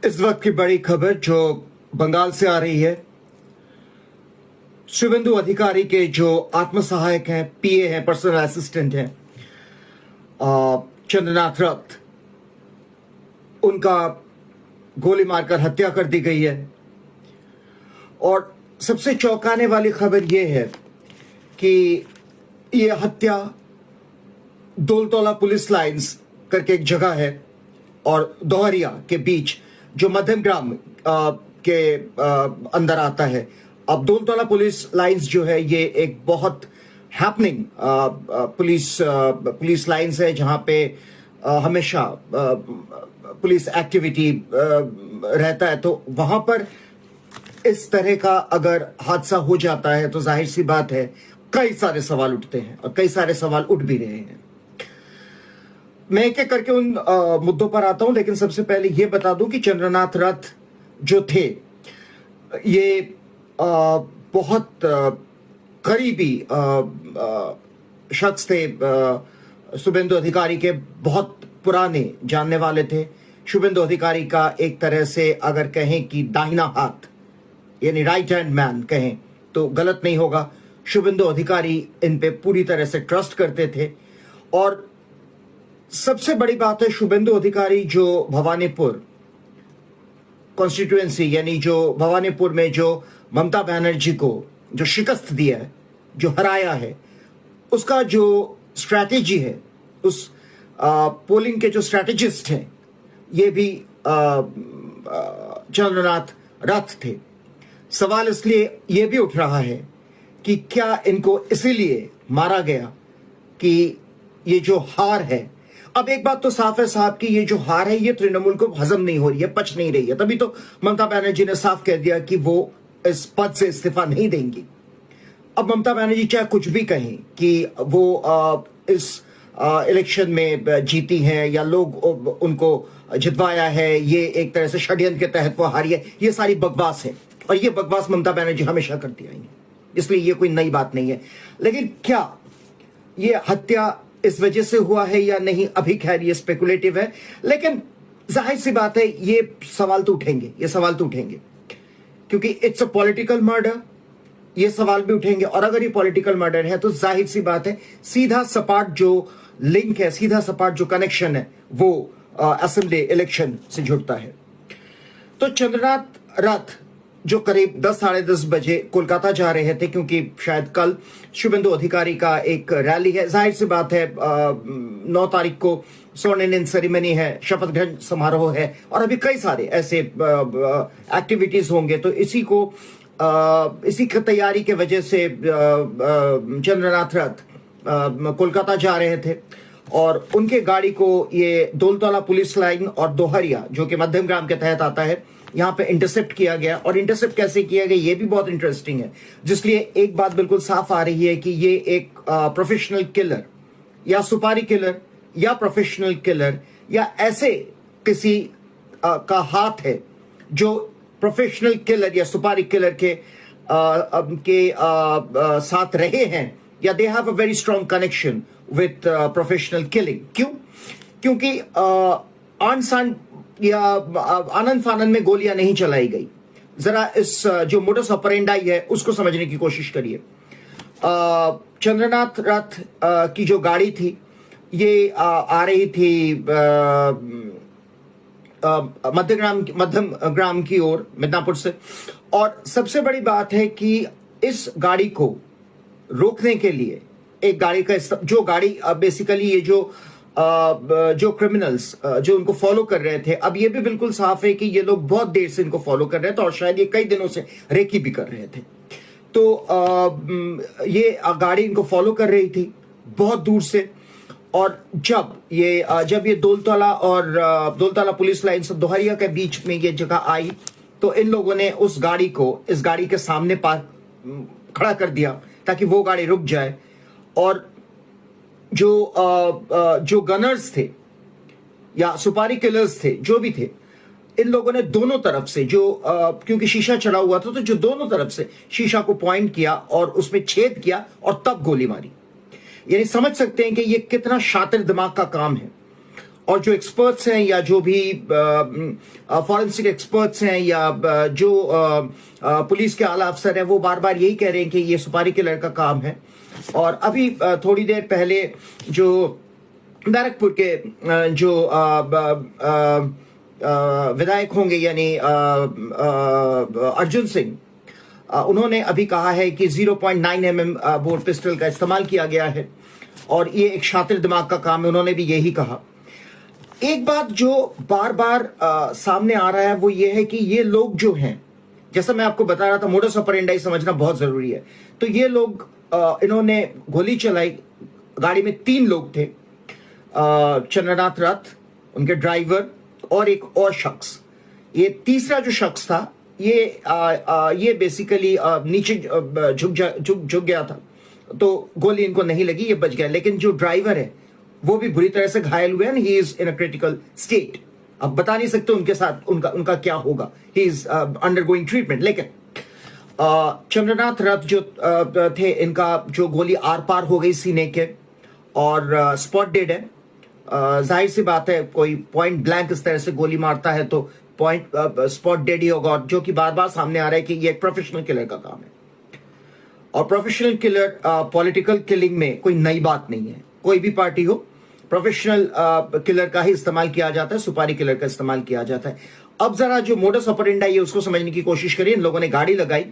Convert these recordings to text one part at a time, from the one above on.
इस वक्त की बड़ी खबर जो बंगाल से आ रही है, शुभेंदु अधिकारी के जो आत्म सहायक हैं, पीए हैं, पर्सनल असिस्टेंट हैं, चंद्रनाथ रथ, उनका गोली मारकर हत्या कर दी गई है। और सबसे चौंकाने वाली खबर यह है कि यह हत्या दोलतोला पुलिस लाइंस करके एक जगह है और दोहरिया के बीच जो मध्यम ग्राम के अंदर आता है। अब दोलतोला पुलिस लाइंस जो है ये एक बहुत हैपनिंग पुलिस लाइंस है जहां पे हमेशा पुलिस एक्टिविटी रहता है। तो वहां पर इस तरह का अगर हादसा हो जाता है तो जाहिर सी बात है कई सारे सवाल उठते हैं और कई सारे सवाल उठ भी रहे हैं। मैं एक एक करके उन मुद्दों पर आता हूं, लेकिन सबसे पहले यह बता दूं कि चंद्रनाथ रथ जो थे ये बहुत करीबी शख्स थे, शुभेंदु अधिकारी के बहुत पुराने जानने वाले थे। शुभेंदु अधिकारी का एक तरह से अगर कहें कि दाहिना हाथ यानी राइट हैंड मैन कहें तो गलत नहीं होगा। शुभेंदु अधिकारी इन पे पूरी तरह से ट्रस्ट करते थे। और सबसे बड़ी बात है, शुभेंदु अधिकारी जो भवानीपुर कॉन्स्टिट्यूएंसी यानी जो भवानीपुर में जो ममता बनर्जी को जो शिकस्त दिया है, जो हराया है, उसका जो स्ट्रैटेजी है, उस पोलिंग के जो स्ट्रैटेजिस्ट हैं ये भी चंद्रनाथ रथ थे। सवाल इसलिए यह भी उठ रहा है कि क्या इनको इसीलिए मारा गया कि ये जो हार है, अब एक बात तो साफ है साहब कि ये जो हार है ये तृणमूल को हजम नहीं हो रही है, पच नहीं रही है। तभी तो ममता बनर्जी ने साफ कह दिया कि वो इस पद से इस्तीफा नहीं देंगी। अब ममता बनर्जी चाहे कुछ भी कहें कि वो इस इलेक्शन में जीती हैं या लोग उनको जितवाया है, ये एक तरह से षड्यंत्र के तहत वो हारी है, ये सारी बकवास है और ये बकवास ममता बनर्जी हमेशा करती आई है, इसलिए ये कोई नई बात नहीं है। लेकिन क्या ये हत्या इस वजह से हुआ है या नहीं, अभी खैर ये स्पेकुलेटिव है, लेकिन जाहिर सी बात है ये सवाल तो उठेंगे, ये सवाल तो उठेंगे क्योंकि इट्स अ पॉलिटिकल मर्डर, ये सवाल भी उठेंगे। और अगर ये पॉलिटिकल मर्डर है तो जाहिर सी बात है सीधा सपाट जो लिंक है, सीधा सपाट जो कनेक्शन है वो असेंबली इलेक्शन से जुड़ता है। तो चंद्रनाथ रथ जो करीब 10 साढ़े 10 बजे कोलकाता जा रहे थे, क्योंकि शायद कल शुभेंदु अधिकारी का एक रैली है, जाहिर सी बात है 9 तारीख को स्वर्णिम इन सेरेमनी है, शपथ ग्रहण समारोह है और अभी कई सारे ऐसे एक्टिविटीज होंगे। तो इसी की तैयारी के वजह से चंद्रनाथ रथ कोलकाता जा रहे थे और उनके गाड़ी को ये दोलतोला पुलिस लाइन और दोहरिया जो कि मध्यम ग्राम के तहत आता है, यहां पे इंटरसेप्ट किया गया। और इंटरसेप्ट कैसे किया गया ये भी बहुत इंटरेस्टिंग है, जिसलिए एक बात बिल्कुल साफ आ रही है कि ये एक प्रोफेशनल किलर या सुपारी किलर या प्रोफेशनल किलर या ऐसे किसी का हाथ है जो प्रोफेशनल किलर या सुपारी किलर के साथ रहे हैं या they have a very strong connection with professional killing. क्यों? क्योंकि आन या आनंद फानंद में गोलियां नहीं चलाई गई। जरा इस जो मोडस ऑपरेंडाई है उसको समझने की कोशिश करिए। चंद्रनाथ रथ की जो गाड़ी थी ये आ रही थी मध्यम ग्राम की ओर, मिदनापुर से। और सबसे बड़ी बात है कि इस गाड़ी को रोकने के लिए एक गाड़ी का जो गाड़ी बेसिकली ये जो क्रिमिनल्स जो उनको फॉलो कर रहे थे, अब ये भी बिल्कुल साफ है कि ये लोग बहुत देर से इनको फॉलो कर रहे थे और शायद ये कई दिनों से रेकी भी कर रहे थे। तो ये गाड़ी इनको फॉलो कर रही थी बहुत दूर से। और जब ये दोलतोला और दोलतोला पुलिस लाइन से दोहरिया के बीच में ये जगह आई तो इन लोगों ने उस गाड़ी को इस गाड़ी के सामने खड़ा कर दिया ताकि वो गाड़ी रुक जाए। और जो गनर्स थे या सुपारी किलर्स थे, जो भी थे, इन लोगों ने दोनों तरफ से क्योंकि शीशा चढ़ा हुआ था तो जो दोनों तरफ से शीशा को पॉइंट किया और उसमें छेद किया और तब गोली मारी। यानी समझ सकते हैं कि ये कितना शातिर दिमाग का काम है। और जो एक्सपर्ट्स हैं या जो भी फॉरेंसिक एक्सपर्ट्स हैं या जो पुलिस के आला अफसर हैं, वो बार बार यही कह रहे हैं कि ये सुपारी किलर का काम है। और अभी थोड़ी देर पहले जो बैरकपुर के जो विधायक होंगे यानी अर्जुन सिंह, उन्होंने अभी कहा है कि 0.9 mm बोर पिस्टल का इस्तेमाल किया गया है और ये एक शातिर दिमाग का काम है। उन्होंने भी यही कहा। एक बात जो बार बार सामने आ रहा है वो ये है कि ये लोग जो हैं, जैसा मैं आपको बता रहा था, मोडस ऑपरेंडाई समझना बहुत जरूरी है। तो ये लोग इन्होंने गोली चलाई, गाड़ी में 3 लोग थे, चंद्रनाथ रथ, उनके ड्राइवर और एक और शख्स। ये तीसरा जो शख्स था ये बेसिकली नीचे झुक गया था, तो गोली इनको नहीं लगी, ये बच गया। लेकिन जो ड्राइवर है वो भी बुरी तरह से घायल हुए हैं। He is in a critical state. अब बता नहीं सकते उनके साथ उनका क्या होगा। He is undergoing treatment. लेकिन चंद्रनाथ रथ जो थे, इनका जो गोली आर पार हो गई सीने के और स्पॉट डेड है। जाहिर सी बात है, कोई पॉइंट ब्लैंक इस तरह से गोली मारता है तो पॉइंट स्पॉट डेड ही होगा, जो कि बार बार सामने आ रहा है कि ये एक प्रोफेशनल किलर का काम है। और प्रोफेशनल किलर पॉलिटिकल किलिंग में कोई नई बात नहीं है। कोई भी पार्टी हो, प्रोफेशनल किलर का ही इस्तेमाल किया जाता है, सुपारी किलर का इस्तेमाल किया जाता है। अब जरा जो मोडस ऑपरेंडाई है उसको समझने की कोशिश करिए। इन लोगों ने गाड़ी लगाई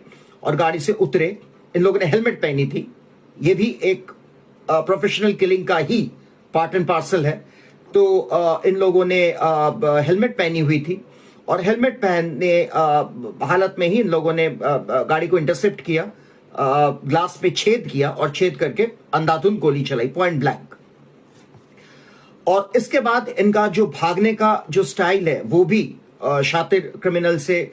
और गाड़ी से उतरे, इन लोगों ने हेलमेट पहनी थी। ये भी एक प्रोफेशनल किलिंग का ही पार्ट एंड पार्सल है। तो इन लोगों ने हेलमेट पहनी हुई थी और हेलमेट पहनने हालत में ही इन लोगों ने गाड़ी को इंटरसेप्ट किया, ग्लास पे छेद किया और छेद करके अंधाधुंध गोली चलाई, पॉइंट ब्लैंक। और इसके बाद इनका जो भागने का जो स्टाइल है वो भी शातिर क्रिमिनल से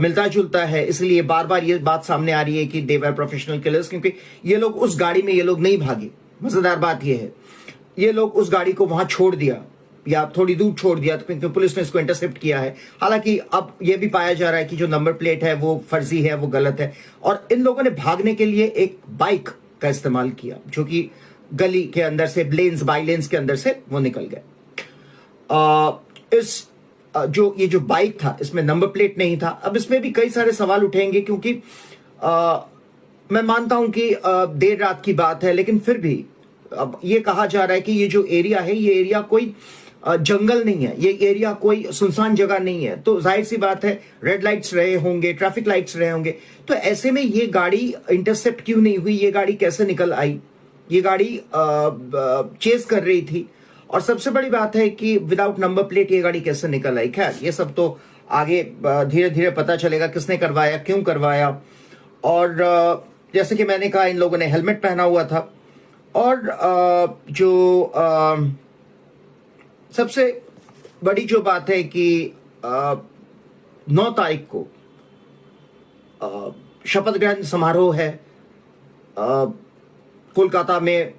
मिलता जुलता है। इसलिए बार बार ये बात सामने आ रही है कि दे वर प्रोफेशनल किलर्स, क्योंकि ये लोग उस गाड़ी में ये लोग नहीं भागे। मजेदार बात ये है, ये लोग उस गाड़ी को वहां छोड़ दिया या थोड़ी दूर छोड़ दिया, क्योंकि पुलिस ने इसको इंटरसेप्ट किया है। हालांकि अब यह भी पाया जा रहा है कि जो नंबर प्लेट है वो फर्जी है, वो गलत है। और इन लोगों ने भागने के लिए एक बाइक का इस्तेमाल किया, जो कि गली के अंदर से बाई लेन्स के अंदर से वो निकल गए। ये जो बाइक था, इसमें नंबर प्लेट नहीं था। अब इसमें भी कई सारे सवाल उठेंगे, क्योंकि मैं मानता हूं कि देर रात की बात है, लेकिन फिर भी अब ये कहा जा रहा है कि ये जो एरिया है, ये एरिया कोई जंगल नहीं है, ये एरिया कोई सुनसान जगह नहीं है। तो जाहिर सी बात है, रेड लाइट्स रहे होंगे, ट्रैफिक लाइट्स रहे होंगे। तो ऐसे में ये गाड़ी इंटरसेप्ट क्यों नहीं हुई? ये गाड़ी कैसे निकल आई? ये गाड़ी चेस कर रही थी। और सबसे बड़ी बात है कि विदाउट नंबर प्लेट ये गाड़ी कैसे निकल आई? खैर, ये सब तो आगे धीरे धीरे पता चलेगा किसने करवाया, क्यों करवाया। और जैसे कि मैंने कहा, इन लोगों ने हेलमेट पहना हुआ था। और जो सबसे बड़ी जो बात है कि 9 तारीख को शपथ ग्रहण समारोह है कोलकाता में।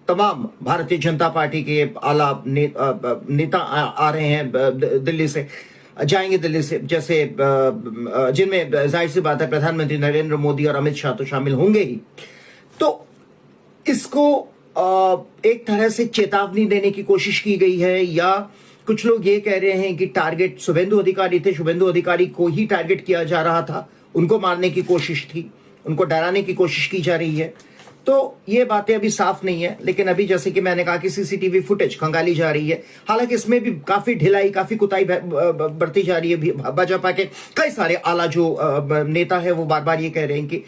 तमाम भारतीय जनता पार्टी के आला नेता आ रहे हैं, दिल्ली से जाएंगे, दिल्ली से, जैसे जिनमें जाहिर सी बात है प्रधानमंत्री नरेंद्र मोदी और अमित शाह तो शामिल होंगे ही। तो इसको एक तरह से चेतावनी देने की कोशिश की गई है, या कुछ लोग ये कह रहे हैं कि टारगेट शुभेंदु अधिकारी थे, शुभेंदु अधिकारी को ही टारगेट किया जा रहा था, उनको मारने की कोशिश थी, उनको डराने की कोशिश की जा रही है। तो ये बातें अभी साफ नहीं है। लेकिन अभी जैसे कि मैंने कहा कि सीसीटीवी फुटेज खंगाली जा रही है। हालांकि इसमें भी काफी ढिलाई, काफी कुताही बरती जा रही है। भाजपा के कई सारे आला जो नेता है वो बार बार ये कह रहे हैं कि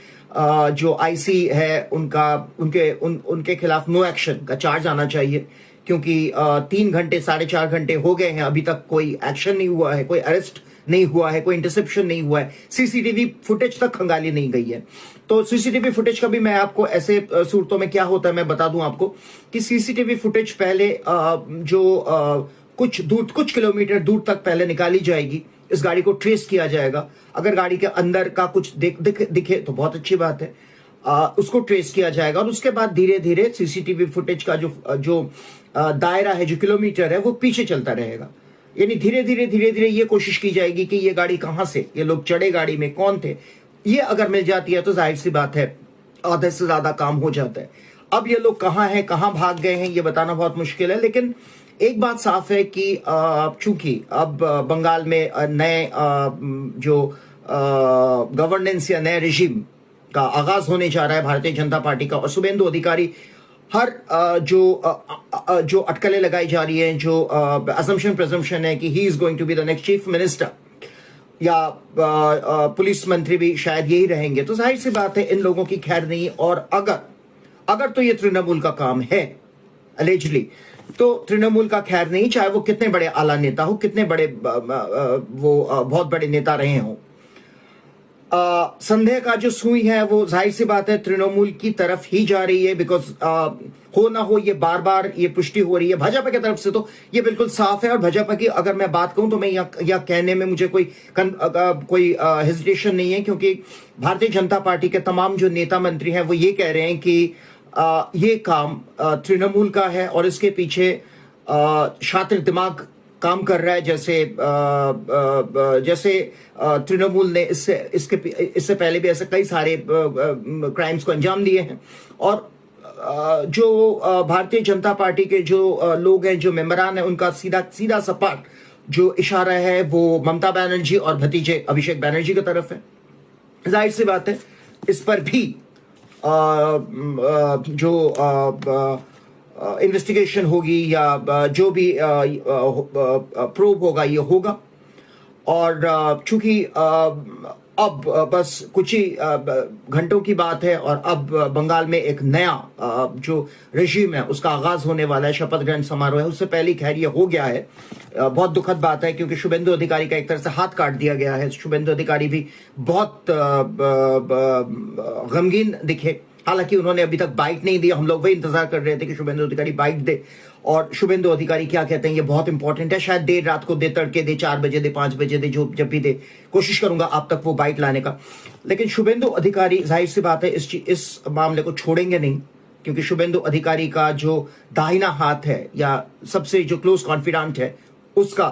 जो आईसी है उनके खिलाफ नो एक्शन का चार्ज आना चाहिए, क्योंकि 3 घंटे 4.5 घंटे हो गए हैं, अभी तक कोई एक्शन नहीं हुआ है, कोई अरेस्ट नहीं हुआ है, कोई इंटरसेप्शन नहीं हुआ है, सीसीटीवी फुटेज तक खंगाली नहीं गई है। तो सीसीटीवी फुटेज का भी मैं आपको ऐसे सूरतों में क्या होता है मैं बता दूं आपको कि सीसीटीवी फुटेज पहले कुछ किलोमीटर दूर तक पहले निकाली जाएगी। इस गाड़ी को ट्रेस किया जाएगा। अगर गाड़ी के अंदर का कुछ दिखे तो बहुत अच्छी बात है, उसको ट्रेस किया जाएगा। और उसके बाद धीरे धीरे सीसीटीवी फुटेज का जो दायरा है, जो किलोमीटर है, वो पीछे चलता रहेगा। यानी धीरे धीरे ये कोशिश की जाएगी कि ये गाड़ी कहां से, ये लोग चढ़े गाड़ी में, कौन थे। ये अगर मिल जाती है तो जाहिर सी बात है आधे से ज्यादा काम हो जाता है। अब ये लोग कहां हैं, कहां भाग गए हैं, ये बताना बहुत मुश्किल है। लेकिन एक बात साफ है कि चूंकि अब बंगाल में नए जो गवर्नेंस या नए रिजीम का आगाज होने जा रहा है भारतीय जनता पार्टी का, और शुभेंदु अधिकारी हर जो अटकलें लगाई जा रही हैं, जो असम्पशन प्रेजम्पशन है कि he is going to be the next chief minister या पुलिस मंत्री भी शायद यही रहेंगे, तो जाहिर सी बात है इन लोगों की खैर नहीं। और अगर तो ये तृणमूल का काम है अलेजली, तो तृणमूल का खैर नहीं, चाहे वो कितने बड़े आला नेता हो, कितने बड़े वो बहुत बड़े नेता रहे हों। संदेह का जो सुई है वो जाहिर सी बात है तृणमूल की तरफ ही जा रही है, बिकॉज हो ना हो ये बार बार ये पुष्टि हो रही है भाजपा की तरफ से, तो ये बिल्कुल साफ है। और भाजपा की अगर मैं बात कहूं तो मैं यह कहने में मुझे कोई हेजिटेशन नहीं है, क्योंकि भारतीय जनता पार्टी के तमाम जो नेता मंत्री हैं वो ये कह रहे हैं कि ये काम तृणमूल का है और इसके पीछे शातिर दिमाग काम कर रहा है। जैसे तृणमूल ने इससे पहले भी ऐसे कई सारे क्राइम्स को अंजाम दिए हैं। और जो भारतीय जनता पार्टी के जो लोग हैं, जो मेंबरान हैं, उनका सीधा सपाट जो इशारा है वो ममता बनर्जी और भतीजे अभिषेक बनर्जी की तरफ है। जाहिर सी बात है इस पर भी जो इन्वेस्टिगेशन होगी या जो भी प्रोब होगा ये होगा। और चूंकि अब बस कुछ ही घंटों की बात है और अब बंगाल में एक नया जो रेजिम है उसका आगाज होने वाला है, शपथ ग्रहण समारोह है। उससे पहले खैर ये हो गया है, बहुत दुखद बात है, क्योंकि शुभेंदु अधिकारी का एक तरह से हाथ काट दिया गया है। शुभेंदु अधिकारी भी बहुत गमगीन दिखे, हालांकि उन्होंने अभी तक बाइट नहीं दिया। हम लोग वही इंतजार कर रहे थे कि शुभेंदु अधिकारी बाइट दे, और शुभेंदु अधिकारी क्या कहते हैं ये बहुत इंपॉर्टेंट है। शायद देर रात को दे, तड़के दे, 4 बजे दे, 5 बजे दे, जो जब भी दे, कोशिश करूंगा आप तक वो बाइट लाने का। लेकिन शुभेंदु अधिकारी जाहिर सी बात है इस मामले को छोड़ेंगे नहीं, क्योंकि शुभेंदु अधिकारी का जो दाहिना हाथ है या सबसे जो क्लोज कॉन्फिडेंट है उसका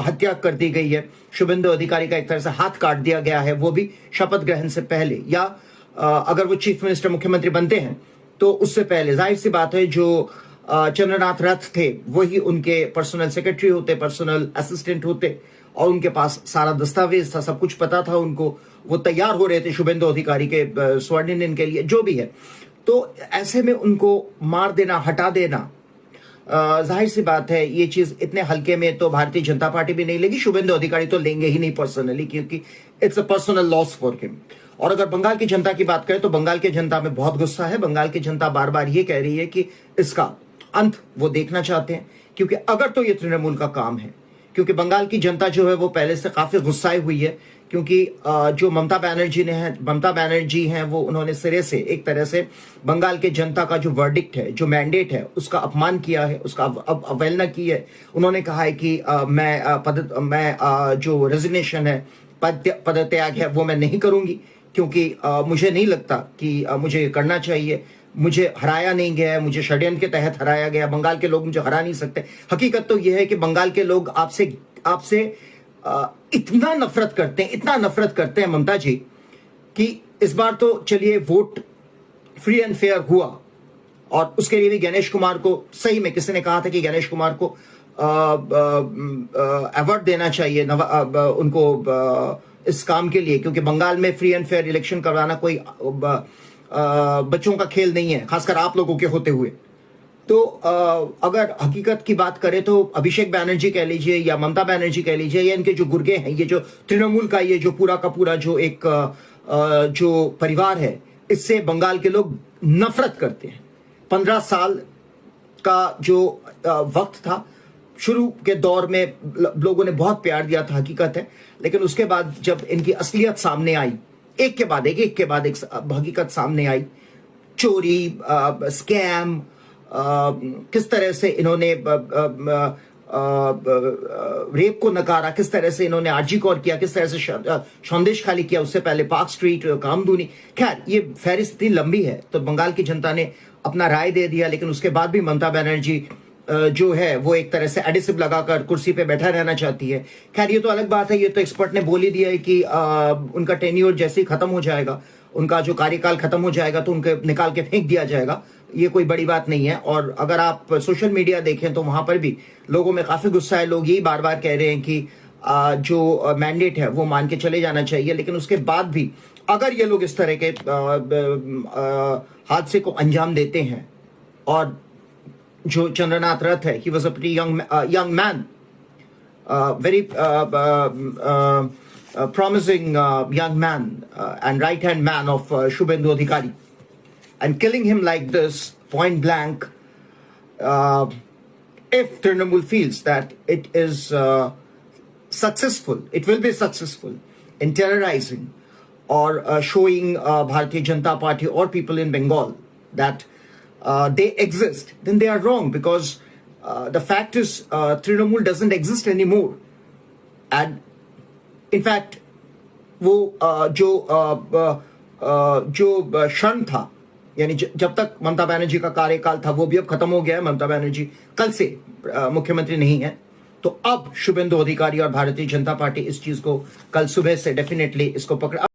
हत्या कर दी गई है। शुभेंदु अधिकारी का एक तरह से हाथ काट दिया गया है, वो भी शपथ ग्रहण से पहले, या अगर वो चीफ मिनिस्टर मुख्यमंत्री बनते हैं तो उससे पहले। जाहिर सी बात है जो चंद्रनाथ रथ थे वही उनके पर्सनल सेक्रेटरी होते, पर्सनल असिस्टेंट होते, और उनके पास सारा दस्तावेज था, सब कुछ पता था उनको। वो तैयार हो रहे थे शुभेंदु अधिकारी के स्वर्णिम के लिए, जो भी है। तो ऐसे में उनको मार देना, हटा देना, जाहिर सी बात है ये चीज इतने हल्के में तो भारतीय जनता पार्टी भी नहीं लेगी, शुभेंदु अधिकारी तो लेंगे ही नहीं पर्सनली, क्योंकि it's a personal loss for him. और अगर बंगाल की जनता की बात करें तो बंगाल की जनता में बहुत गुस्सा है। बंगाल की जनता बार बार ये कह रही है कि इसका अंत वो देखना चाहते हैं, क्योंकि अगर तो ये तृणमूल का काम है, क्योंकि बंगाल की जनता जो है वो पहले से काफी गुस्साई हुई है, क्योंकि जो ममता बनर्जी हैं वो उन्होंने सिरे से एक तरह से बंगाल के जनता का जो वर्डिक्ट है, जो मैंडेट है, उसका अपमान किया है, उसका अवहेलना की है। उन्होंने कहा है कि मैं जो रेजिग्नेशन है, पदत्याग है, वो मैं नहीं करूंगी, क्योंकि मुझे नहीं लगता कि मुझे करना चाहिए। मुझे हराया नहीं गया है, मुझे षड्यंत्र के तहत हराया गया। बंगाल के लोग मुझे हरा नहीं सकते। हकीकत तो यह है कि बंगाल के लोग आपसे इतना नफरत करते हैं ममता जी, कि इस बार तो चलिए वोट फ्री एंड फेयर हुआ, और उसके लिए भी गणेश कुमार को, सही में किसी ने कहा था कि गणेश कुमार को अवार्ड देना चाहिए उनको इस काम के लिए, क्योंकि बंगाल में फ्री एंड फेयर इलेक्शन करवाना कोई बच्चों का खेल नहीं है, खासकर आप लोगों के होते हुए। तो अगर हकीकत की बात करें तो अभिषेक बैनर्जी कह लीजिए या ममता बनर्जी कह लीजिए, या इनके जो गुर्गे हैं, ये जो तृणमूल का ये जो पूरा का पूरा जो एक जो परिवार है, इससे बंगाल के लोग नफरत करते हैं। 15 साल का जो वक्त था, शुरू के दौर में लोगों ने बहुत प्यार दिया था, हकीकत है। लेकिन उसके बाद जब इनकी असलियत सामने आई, एक के बाद एक हकीकत सामने आई, चोरी, स्कैम, किस तरह से इन्होंने रेप को नकारा, किस तरह से इन्होंने आरजी कौर किया, किस तरह से संदेश खाली किया, उससे पहले पार्क स्ट्रीट, कामधुनी। खैर ये फहरिस्त इतनी लंबी है, तो बंगाल की जनता ने अपना राय दे दिया। लेकिन उसके बाद भी ममता बनर्जी जो है वो एक तरह से एडिसिव लगाकर कुर्सी पे बैठा रहना चाहती है। खैर ये तो अलग बात है, ये तो एक्सपर्ट ने बोल ही दिया है कि उनका टेन्योर जैसे ही खत्म हो जाएगा, उनका जो कार्यकाल खत्म हो जाएगा, तो उनके निकाल के फेंक दिया जाएगा। ये कोई बड़ी बात नहीं है। और अगर आप सोशल मीडिया देखें तो वहां पर भी लोगों में काफी गुस्सा है। लोग यही बार बार कह रहे हैं कि जो मैंडेट है वो मान के चले जाना चाहिए, लेकिन उसके बाद भी अगर ये लोग इस तरह के हादसे को अंजाम देते हैं, और जो चंद्रनाथ रथ है, he was a pretty young man, very promising young man and right hand man of Shubhendu Adhikari, and killing him like this point blank, if Trinamool feels that it is successful, it will be successful in terrorizing or showing Bharatiya Janata Party or people in Bengal that they exist, then they are wrong, because the fact is Trinamool doesn't exist anymore. And in fact वो जो क्षण था, यानी जब तक ममता बनर्जी का कार्यकाल था, वो भी अब खत्म हो गया है। ममता बनर्जी कल से मुख्यमंत्री नहीं है, तो अब शुभेंदु अधिकारी और भारतीय जनता पार्टी इस चीज को कल सुबह से डेफिनेटली इसको पकड़